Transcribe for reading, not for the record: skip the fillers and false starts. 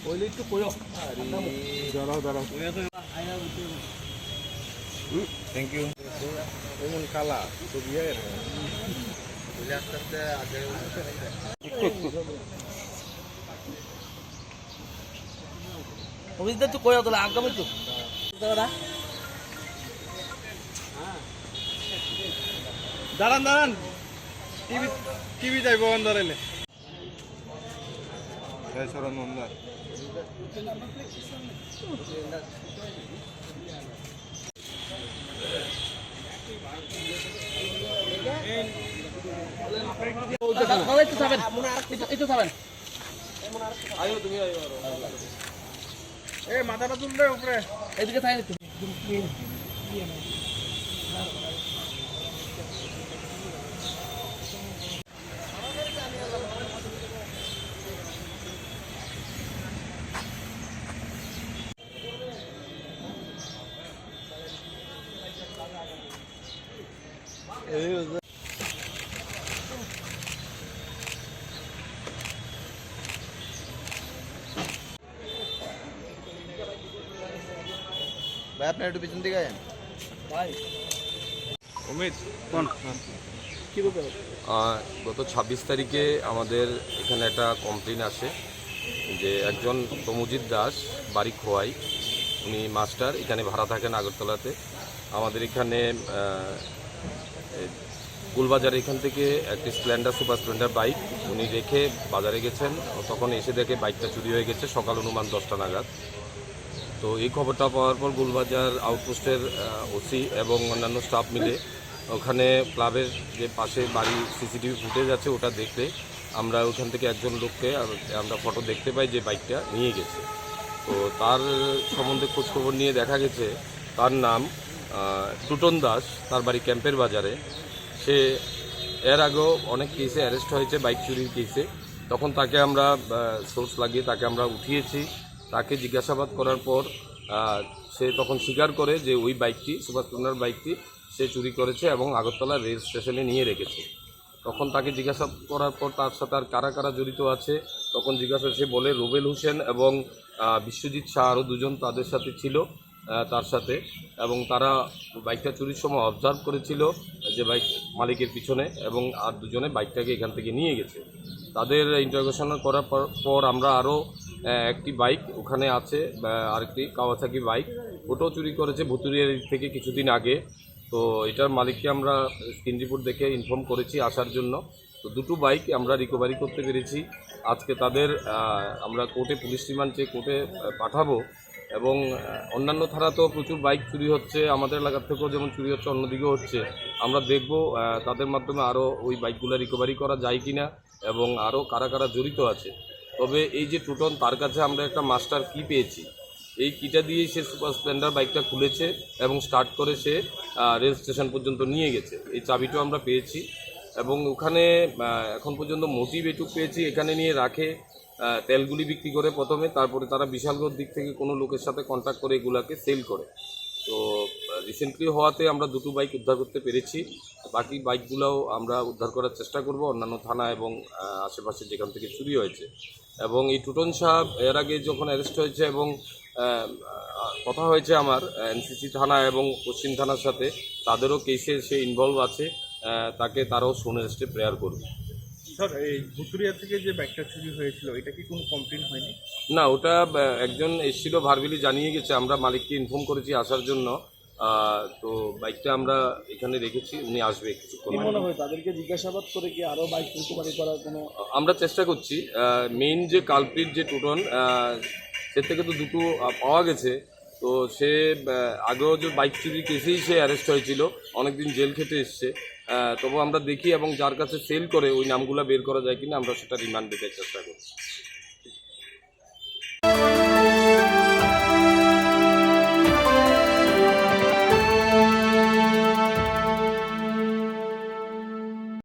ওইলে একটু কইও দাঁড়াও দাঁড়াও থ্যাংক ইউ এমন কালা তো বিয়ে বুঝলে আস্তে আস্তে আগে অভিজিৎ তো কইও তাহলে আগামী তো দাঁড়ান দাঁড়ান টিভি টিভি যাইব ধরাইলে সরণ মন্দার মাথাটা তুললে উপরে এদিকে থাকে ভাই আপনি একটু পিছন দিকে আছেন ভাই অমিত কোন কি বলতে গত 26 তারিখে আমাদের এখানে একটা কমপ্লেন আসে যে একজন তমুজিৎ দাস বাড়ি খোয়াই, উনি মাস্টার, এখানে ভাড়া থাকেন আগরতলাতে। আমাদের এখানে গুলবাজার এখান থেকে একটি স্প্লেন্ডার সুপার স্প্লেন্ডার বাইক উনি রেখে বাজারে গেছেন, তখন এসে দেখে বাইকটা চুরি হয়ে গেছে সকাল অনুমান 10টা নাগাদ। তো এই খবরটা পাওয়ার পর গুলবাজার আউটপোস্টের ওসি এবং অন্যান্য স্টাফ মিলে ওখানে ক্লাবের যে পাশে বাড়ি সিসিটিভি ফুটেজ আছে ওটা দেখতে আমরা ওখান থেকে একজন লোককে আমরা ফটো দেখতে পাই যে বাইকটা নিয়ে গেছে। তো তার সম্বন্ধে খোঁজখবর নিয়ে দেখা গেছে তার নাম টুটন দাস, তার বাড়ি ক্যাম্পের বাজারে। সে এর আগেও অনেক কেসে অ্যারেস্ট হয়েছে বাইক চুরির কেসে। তখন তাকে আমরা সোর্স লাগিয়ে তাকে আমরা উঠিয়েছি। তাকে জিজ্ঞাসাবাদ করার পর সে তখন স্বীকার করে যে ওই বাইকটি সুপার স্প্লেন্ডার বাইকটি সে চুরি করেছে এবং আগরতলা রেল স্টেশনে নিয়ে রেখেছে। তখন তাকে জিজ্ঞাসা করার পর তার সাথে আর কারা কারা জড়িত আছে তখন জিজ্ঞাসা সে বলে রুবেল হোসেন এবং বিশ্বজিৎ শাহ আরও দুজন তাদের সাথে ছিল তার সাথে, এবং তারা বাইকটা চুরির সময় অবজার্ভ করেছিল যে বাইক মালিকের পিছনে, এবং আর দুজনে বাইকটাকে এখান থেকে নিয়ে গেছে। তাদের ইন্টারোগেশন করার পর আমরা আরও একটি বাইক ওখানে আছে, আরেকটি কাওয়াসাকি বাইক, ওটাও চুরি করেছে ভুতুরিয়া থেকে কিছুদিন আগে। তো এটার মালিককে আমরা স্ক্রিন রিপোর্ট দেখে ইনফর্ম করেছি আসার জন্য। তো দুটো বাইক আমরা রিকভারি করতে পেরেছি। আজকে তাদের আমরা কোর্টে পুলিশ রিমান্ড চেয়ে কোর্টে পাঠাবো, এবং অন্যান্য থানাতেও প্রচুর বাইক চুরি হচ্ছে, আমাদের এলাকার থেকেও যেমন চুরি হচ্ছে অন্যদিকেও হচ্ছে। আমরা দেখব তাদের মাধ্যমে আরও ওই বাইকগুলো রিকভারি করা যায় কি না এবং আরও কারা কারা জড়িত আছে। তবে এই যে টুটন, তার কাছে আমরা একটা মাস্টার কি পেয়েছি, এই কিটা দিয়েই সে সুপার স্প্লেন্ডার বাইকটা খুলেছে এবং স্টার্ট করে সে রেল স্টেশন পর্যন্ত নিয়ে গেছে। এই চাবিটাও আমরা পেয়েছি, এবং ওখানে এখন পর্যন্ত মোটিভ এটুক পেয়েছি, এখানে নিয়ে রাখে তেলগুলি বিক্রি করে প্রথমে, তারপরে তারা বিশালগড় দিক থেকে কোনো লোকের সাথে কন্ট্যাক্ট করে এগুলাকে সেল করে। তো রিসেন্টলি হওয়াতে আমরা দুটো বাইক উদ্ধার করতে পেরেছি, বাকি বাইকগুলোও আমরা উদ্ধার করার চেষ্টা করব অন্যান্য থানা এবং আশেপাশে যেখান থেকে চুরি হয়েছে। এবং এই টুটন সাহেব এর আগে যখন অ্যারেস্ট হয়েছে এবং কথা হয়েছে আমার এনসিসি থানা এবং পশ্চিম থানার সাথে, তাদেরও কেসে সে ইনভলভ আছে, তাকে তারাও সোন অ্যারেস্টে প্রেয়ার করবে। স্যার এই ভুতুরিয়া থেকে যে বাইকটা চুরি হয়েছিল এটা কি কোনো কমপ্লেন হয়নি? না, ওটা একজন এসেছিল ভার্বেলি জানিয়ে গেছে, আমরা মালিককে ইনফর্ম করেছি আসার জন্য। তো বাইকটা আমরা এখানে রেখেছি, উনি আসবে কিছুক্ষণ। মনে হয় তাদেরকে জিজ্ঞাসাবাদ করে কি আরও বাইক রিকভারি করার কোনো আমরা চেষ্টা করছি। মেইন যে কালপ্রিট যে টুটন, সে থেকে তো দুটো পাওয়া গেছে। তো সে আগেও যে বাইক চুরি কেসেই সে অ্যারেস্ট হয়েছিল, অনেকদিন জেল খেটে এসছে। তবু আমরা দেখি এবং যার কাছে সেল করে ওই নামগুলো বের করা যায় কিনা আমরা সেটা রিমান্ড দিতে চেষ্টা করছি।